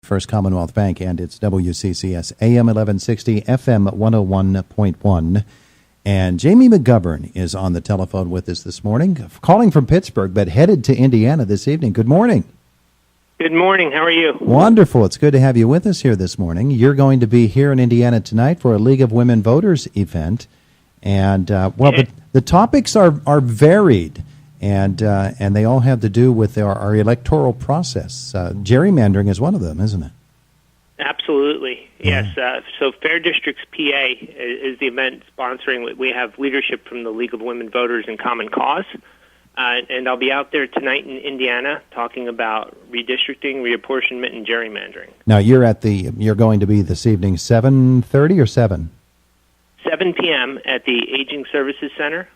First Commonwealth Bank, and it's WCCS AM 1160, FM 101.1. And Jamie McGovern is on the telephone with us this morning, calling from Pittsburgh, but headed to Indiana this evening. Good morning. Good morning. How are you? Wonderful. It's good to have you with us here this morning. You're going to be here in Indiana tonight for a League of Women Voters event. And, but the topics are varied, and they all have to do with our electoral process. Gerrymandering is one of them, isn't it? Absolutely. Yes. So Fair Districts PA is the event sponsoring. We have leadership from the League of Women Voters and Common Cause. And I'll be out there tonight in Indiana talking about redistricting, reapportionment, and gerrymandering. Now, you're going to be this evening 7:30 or 7? 7 p.m. at the Aging Services Center,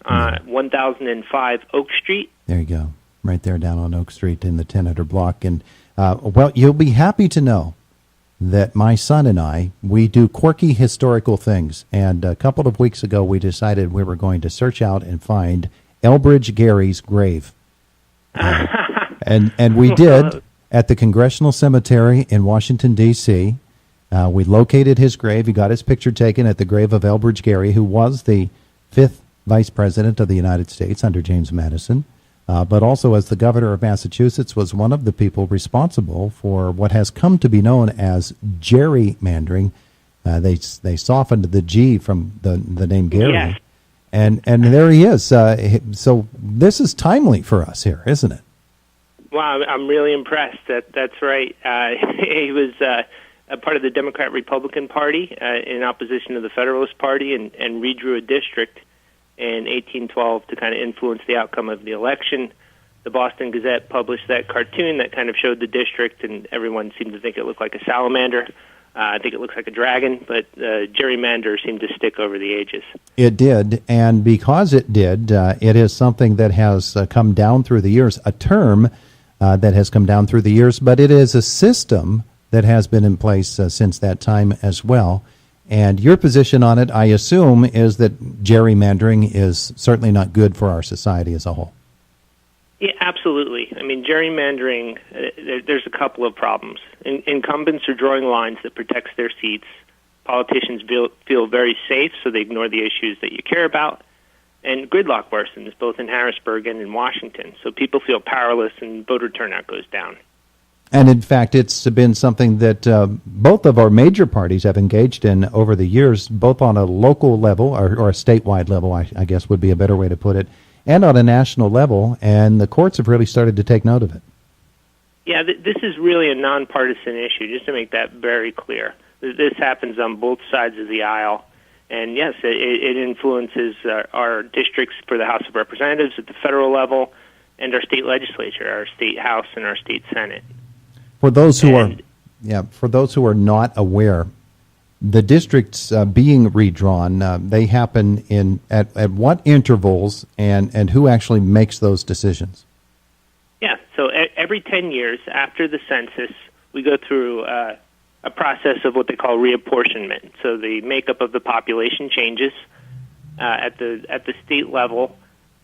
1005 Oak Street. There you go. Right there down on Oak Street in the 1000 block. And, you'll be happy to know that my son and I, we do quirky historical things. And a couple of weeks ago, we decided we were going to search out and find Elbridge Gerry's grave. And we did at the Congressional Cemetery in Washington, D.C. We located his grave. He got his picture taken at the grave of Elbridge Gerry, who was the 5th Vice President of the United States under James Madison, but also as the governor of Massachusetts was one of the people responsible for what has come to be known as gerrymandering. They softened the G from the name Gerry. Yes. And there he is. So this is timely for us here, isn't it? Wow, I'm really impressed. That's right. He was a part of the Democrat-Republican Party in opposition to the Federalist Party and redrew a district in 1812 to kind of influence the outcome of the election. The Boston Gazette published that cartoon that kind of showed the district, and everyone seemed to think it looked like a salamander. I think it looks like a dragon, but gerrymander seemed to stick over the ages. It did, and because it did, it is something that has come down through the years, a term that has come down through the years, but it is a system that has been in place since that time as well. And your position on it, I assume, is that gerrymandering is certainly not good for our society as a whole. Yeah, absolutely. I mean, gerrymandering, there's a couple of problems. Incumbents are drawing lines that protects their seats. Politicians feel very safe, so they ignore the issues that you care about. And gridlock worsens, both in Harrisburg and in Washington. So people feel powerless and voter turnout goes down. And in fact, it's been something that both of our major parties have engaged in over the years, both on a local level or a statewide level, I guess would be a better way to put it, and on a national level, and the courts have really started to take note of it. Yeah, this is really a nonpartisan issue, just to make that very clear. This happens on both sides of the aisle, and yes, it influences our districts for the House of Representatives at the federal level and our state legislature, our state House and our state Senate. For those who are not aware, the districts being redrawn, they happen at what intervals, and who actually makes those decisions? Yeah, so every 10 years after the census, we go through a process of what they call reapportionment. So the makeup of the population changes. At the state level,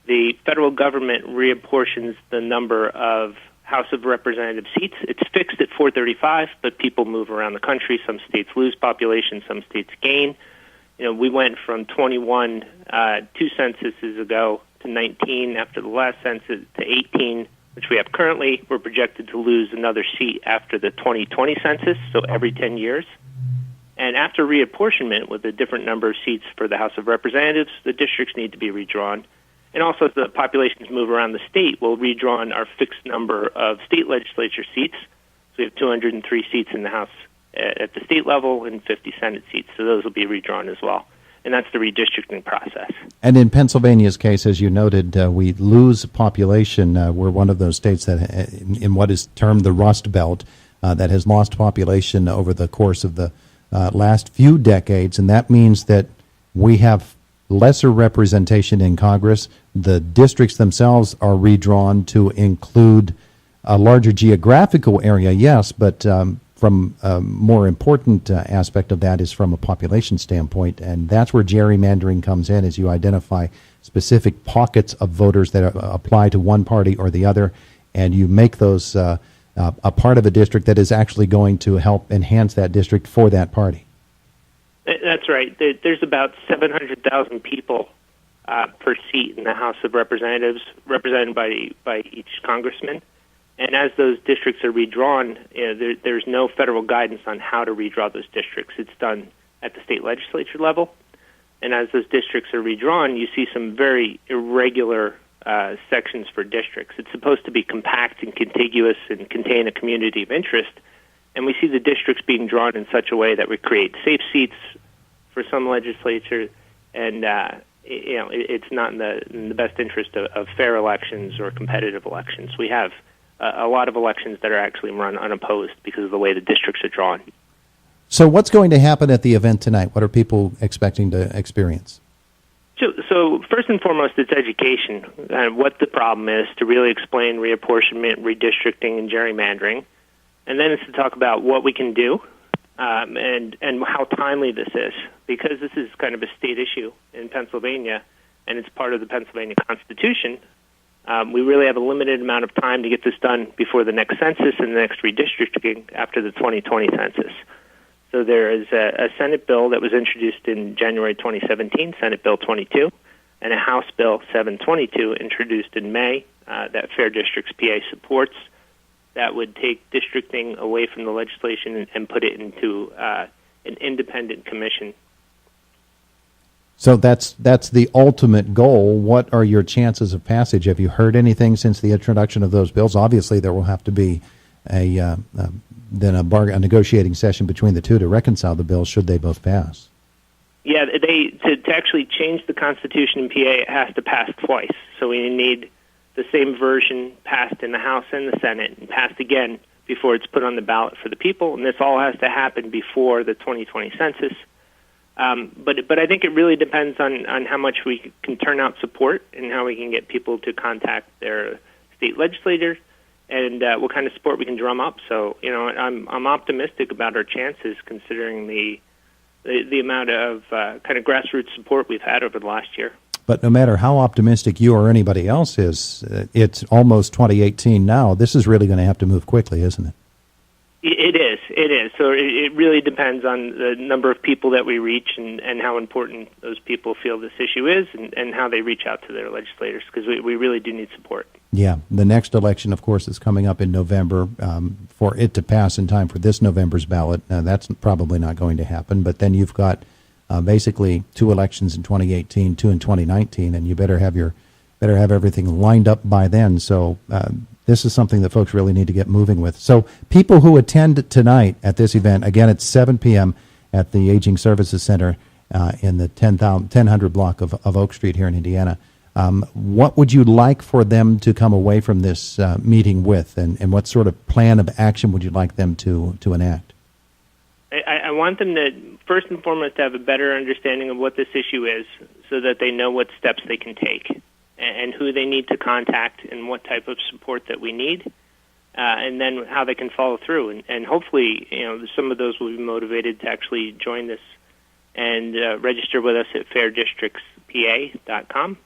the federal government reapportions the number of House of Representatives seats. It's fixed at 435, but people move around the country. Some states lose population, some states gain. We went from 21 two censuses ago to 19 after the last census to 18, which we have currently. We're projected to lose another seat after the 2020 census, so every 10 years. And after reapportionment, with a different number of seats for the House of Representatives, the districts need to be redrawn. And also, as the populations move around the state, we'll redraw our fixed number of state legislature seats. So we have 203 seats in the House at the state level and 50 Senate seats. So those will be redrawn as well. And that's the redistricting process. And in Pennsylvania's case, as you noted, we lose population. We're one of those states that, in what is termed the Rust Belt, that has lost population over the course of the last few decades. And that means that we have lesser representation in Congress. The districts themselves are redrawn to include a larger geographical area, yes, but from a more important aspect of that is from a population standpoint, and that's where gerrymandering comes in, as you identify specific pockets of voters that apply to one party or the other, and you make those a part of a district that is actually going to help enhance that district for that party. That's right. There's about 700,000 people per seat in the House of Representatives, represented by each congressman. And as those districts are redrawn, there's no federal guidance on how to redraw those districts. It's done at the state legislature level. And as those districts are redrawn, you see some very irregular sections for districts. It's supposed to be compact and contiguous and contain a community of interest. And we see the districts being drawn in such a way that we create safe seats for some legislatures, and it's not in the best interest of fair elections or competitive elections. We have a lot of elections that are actually run unopposed because of the way the districts are drawn. So what's going to happen at the event tonight? What are people expecting to experience? So first and foremost, it's education, what the problem is, to really explain reapportionment, redistricting, and gerrymandering. And then it's to talk about what we can do and how timely this is, because this is kind of a state issue in Pennsylvania, and it's part of the Pennsylvania Constitution. We really have a limited amount of time to get this done before the next census and the next redistricting after the 2020 census. So there is a Senate bill that was introduced in January 2017, Senate Bill 22, and a House Bill 722 introduced in May that Fair Districts PA supports, that would take districting away from the legislation and put it into an independent commission. So that's the ultimate goal. What are your chances of passage? Have you heard anything since the introduction of those bills? Obviously, there will have to be a negotiating session between the two to reconcile the bills should they both pass. Yeah, to actually change the Constitution in PA, it has to pass twice. So we need the same version passed in the House and the Senate and passed again before it's put on the ballot for the people. And this all has to happen before the 2020 census. But I think it really depends on how much we can turn out support and how we can get people to contact their state legislators and what kind of support we can drum up. So, I'm optimistic about our chances considering the amount of kind of grassroots support we've had over the last year. But no matter how optimistic you or anybody else is, it's almost 2018 now. This is really going to have to move quickly, isn't it? It is. So it really depends on the number of people that we reach and how important those people feel this issue is and how they reach out to their legislators, because we really do need support. Yeah. The next election, of course, is coming up in November. For it to pass in time for this November's ballot, that's probably not going to happen. But then you've got basically two elections in 2018, two in 2019, and you better have everything lined up by then. So this is something that folks really need to get moving with. So people who attend tonight at this event, again, it's 7 p.m. at the Aging Services Center in the 1000 block of Oak Street here in Indiana. What would you like for them to come away from this meeting with, and what sort of plan of action would you like them to enact? I want them to, first and foremost, have a better understanding of what this issue is so that they know what steps they can take and who they need to contact and what type of support that we need, and then how they can follow through. And hopefully, some of those will be motivated to actually join this and register with us at fairdistrictspa.com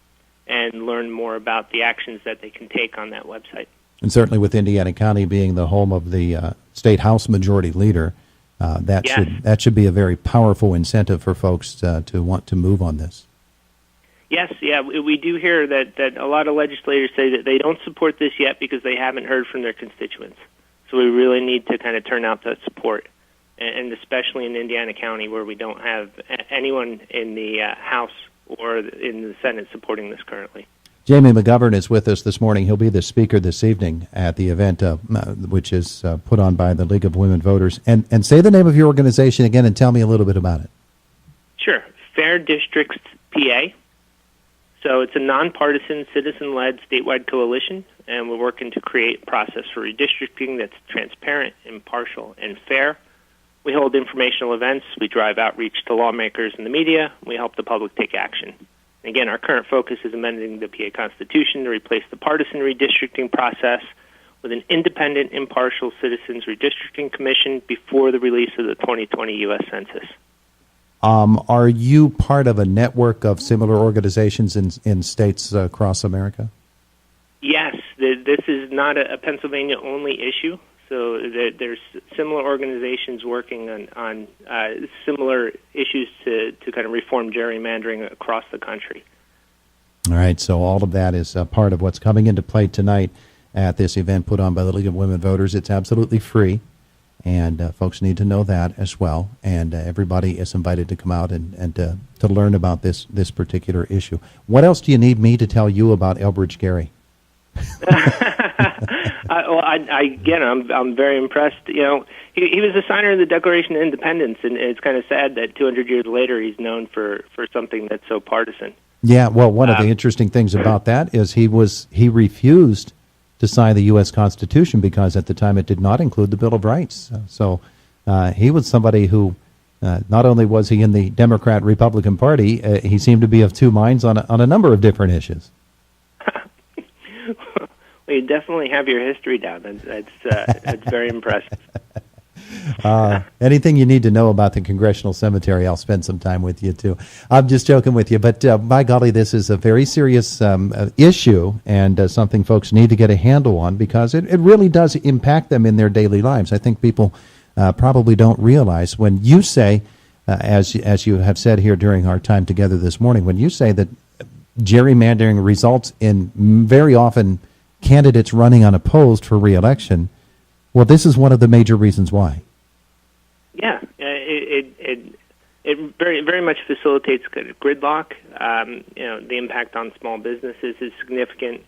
and learn more about the actions that they can take on that website. And certainly with Indiana County being the home of the State House Majority Leader, that should be a very powerful incentive for folks to want to move on this. Yes, we do hear that a lot of legislators say that they don't support this yet because they haven't heard from their constituents. So we really need to kind of turn out that support, and especially in Indiana County where we don't have anyone in the House or in the Senate supporting this currently. Jamie McGovern is with us this morning. He'll be the speaker this evening at the event, which is put on by the League of Women Voters. And say the name of your organization again and tell me a little bit about it. Sure. Fair Districts PA. So it's a nonpartisan, citizen-led statewide coalition, and we're working to create a process for redistricting that's transparent, impartial, and fair. We hold informational events. We drive outreach to lawmakers and the media. We help the public take action. Again, our current focus is amending the PA Constitution to replace the partisan redistricting process with an independent, impartial Citizens Redistricting Commission before the release of the 2020 U.S. Census. Are you part of a network of similar organizations in states across America? Yes. This is not a Pennsylvania-only issue. So there's similar organizations working on similar issues to kind of reform gerrymandering across the country. All right, so all of that is part of what's coming into play tonight at this event put on by the League of Women Voters. It's absolutely free, and folks need to know that as well. And everybody is invited to come out and to learn about this particular issue. What else do you need me to tell you about Elbridge Gerry? I'm very impressed. You know, he was a signer of the Declaration of Independence, and it's kind of sad that 200 years later he's known for something that's so partisan. Yeah, well, one of the interesting things about that is he refused to sign the U.S. Constitution because at the time it did not include the Bill of Rights. So he was somebody who not only was he in the Democrat-Republican Party, he seemed to be of two minds on a number of different issues. Well, you definitely have your history down. That's very impressive. Anything you need to know about the Congressional Cemetery, I'll spend some time with you, too. I'm just joking with you, but by golly, this is a very serious issue and something folks need to get a handle on because it really does impact them in their daily lives. I think people probably don't realize when you say, as you have said here during our time together this morning, when you say that gerrymandering results in very often candidates running unopposed for re-election, well, this is one of the major reasons why. Yeah, it very very much facilitates gridlock. The impact on small businesses is significant.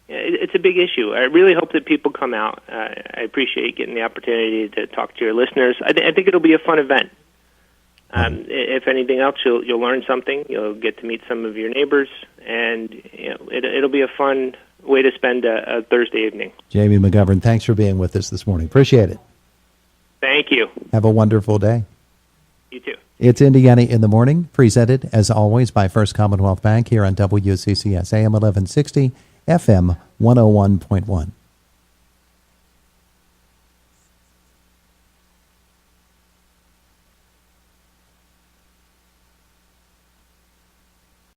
It's a big issue. I really hope that people come out. I appreciate getting the opportunity to talk to your listeners. I think it'll be a fun event. If anything else, you'll learn something. You'll get to meet some of your neighbors, and it'll be a fun way to spend a Thursday evening. Jamie McGovern, thanks for being with us this morning. Appreciate it. Thank you. Have a wonderful day. You too. It's Indiana in the Morning, presented, as always, by First Commonwealth Bank here on WCCS AM 1160, FM 101.1.